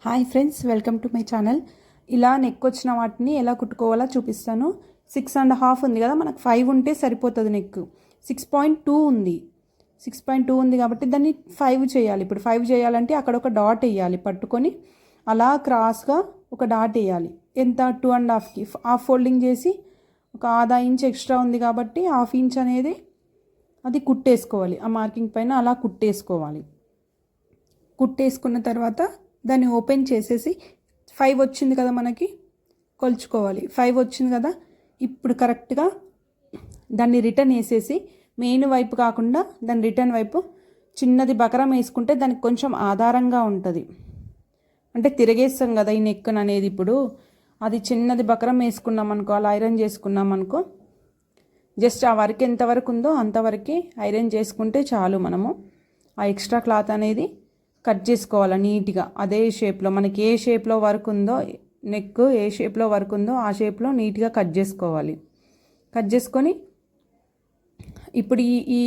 Hi friends, welcome to my channel. ఇలా neck వచ్చిన వాటిని ఎలా కుట్టుకోవాలో చూపిస్తాను. 6.5 ఉంది కదా, మనకు 5 ఉంటే సరిపోతుంది. నెక్ 6.2 ఉంది. 6.2 ఉంది కాబట్టి దాన్ని 5 చేయాలి. ఇప్పుడు 5 చేయాలంటే అక్కడ ఒక డాట్ వేయాలి. పట్టుకొని అలా క్రాస్గా ఒక డాట్ వేయాలి. ఎంత 2.5కి హాఫ్ ఫోల్డింగ్ చేసి ఒక ½ ఇంచ్ ఎక్స్ట్రా ఉంది కాబట్టి ½ ఇంచ్ అనేది అది కుట్టేసుకోవాలి. ఆ మార్కింగ్ పైన అలా కుట్టేసుకోవాలి. కుట్టేసుకున్న తర్వాత దాన్ని ఓపెన్ చేసేసి 5 వచ్చింది కదా, మనకి కొలుచుకోవాలి. 5 వచ్చింది కదా, ఇప్పుడు కరెక్ట్గా దాన్ని రిటర్న్ వేసేసి మెయిన్ వైపు కాకుండా దాన్ని రిటర్న్ వైపు చిన్నది బకరం వేసుకుంటే దానికి కొంచెం ఆధారంగా ఉంటుంది. అంటే తిరిగేస్తాం కదా ఈ నెక్ అనేది. ఇప్పుడు అది చిన్నది బకరం వేసుకున్నాం అనుకో, అలా ఐరన్ చేసుకున్నాం అనుకో, జస్ట్ ఆ వర్క్ ఎంతవరకు ఉందో అంతవరకు ఐరన్ చేసుకుంటే చాలు. మనము ఆ ఎక్స్ట్రా క్లాత్ అనేది కట్ చేసుకోవాలి నీట్గా. అదే షేప్లో మనకి ఏ షేప్లో వర్క్ ఉందో, నెక్ ఏ షేప్లో వర్క్ ఉందో ఆ షేప్లో నీట్గా కట్ చేసుకోవాలి. కట్ చేసుకొని ఇప్పుడు ఈ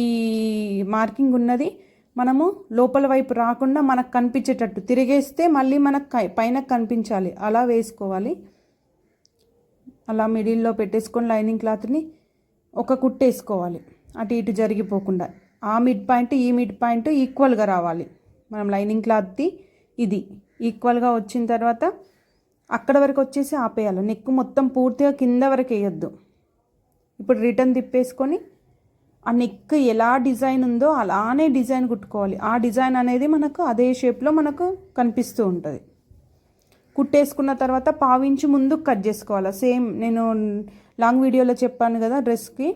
మార్కింగ్ ఉన్నది మనము లోపల వైపు రాకుండా మనకు కనిపించేటట్టు తిరిగేస్తే మళ్ళీ మనకు పైన కనిపించాలి, అలా వేసుకోవాలి. అలా మిడిల్లో పెట్టేసుకొని లైనింగ్ క్లాత్ని ఒక కుట్టు వేసుకోవాలి, అటు ఇటు జరిగిపోకుండా. ఆ మిడ్ పాయింట్ ఈ మిడ్ పాయింట్ ఈక్వల్గా రావాలి. మనం లైనింగ్ క్లాత్ది ఇది ఈక్వల్గా వచ్చిన తర్వాత అక్కడ వరకు వచ్చేసి ఆపేయాలి. నెక్ మొత్తం పూర్తిగా కింద వరకు వేయొద్దు. ఇప్పుడు రిటర్న్ తిప్పేసుకొని ఆ నెక్ ఎలా డిజైన్ ఉందో అలానే డిజైన్ కుట్టుకోవాలి. ఆ డిజైన్ అనేది మనకు అదే షేప్లో మనకు కనిపిస్తూ ఉంటుంది. కుట్టేసుకున్న తర్వాత పావించి ముందుకు కట్ చేసుకోవాలి. సేమ్ నేను లాంగ్ వీడియోలో చెప్పాను కదా, డ్రెస్కి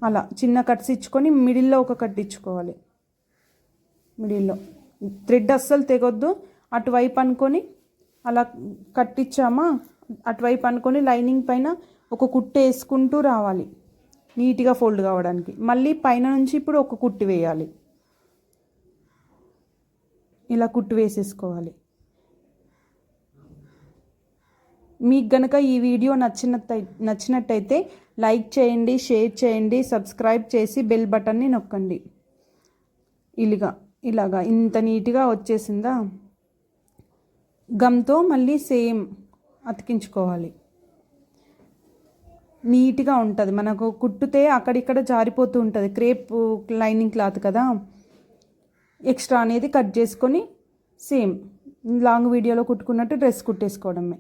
అలా చిన్న కట్స్ ఇచ్చుకొని మిడిల్లో ఒక కట్ ఇచ్చుకోవాలి. మిడిల్లో థ్రెడ్ అస్సలు తెగొద్దు. అటువైపు అనుకొని అలా కట్టించామా, అటువైపు అనుకొని లైనింగ్ పైన ఒక కుట్టు వేసుకుంటూ రావాలి నీట్గా ఫోల్డ్ కావడానికి. మళ్ళీ పైన నుంచి ఇప్పుడు ఒక కుట్టు వేయాలి. ఇలా కుట్టు వేసేసుకోవాలి. మీకు గనక ఈ వీడియో నచ్చినట్టయితే లైక్ చేయండి, షేర్ చేయండి, సబ్స్క్రైబ్ చేసి బెల్ బటన్ని నొక్కండి. ఇలాగా ఇంత నీట్గా వచ్చేసిందా. గమ్తో మళ్ళీ సేమ్ అతికించుకోవాలి. నీట్గా ఉంటుంది. మనకు కుట్టితే అక్కడిక్కడ జారిపోతూ ఉంటుంది. క్రేప్ లైనింగ్ క్లాత్ కదా, ఎక్స్ట్రా అనేది కట్ చేసుకొని సేమ్ లాంగ్ వీడియోలో కుట్టుకున్నట్టు డ్రెస్ కుట్టేసుకోవడమే.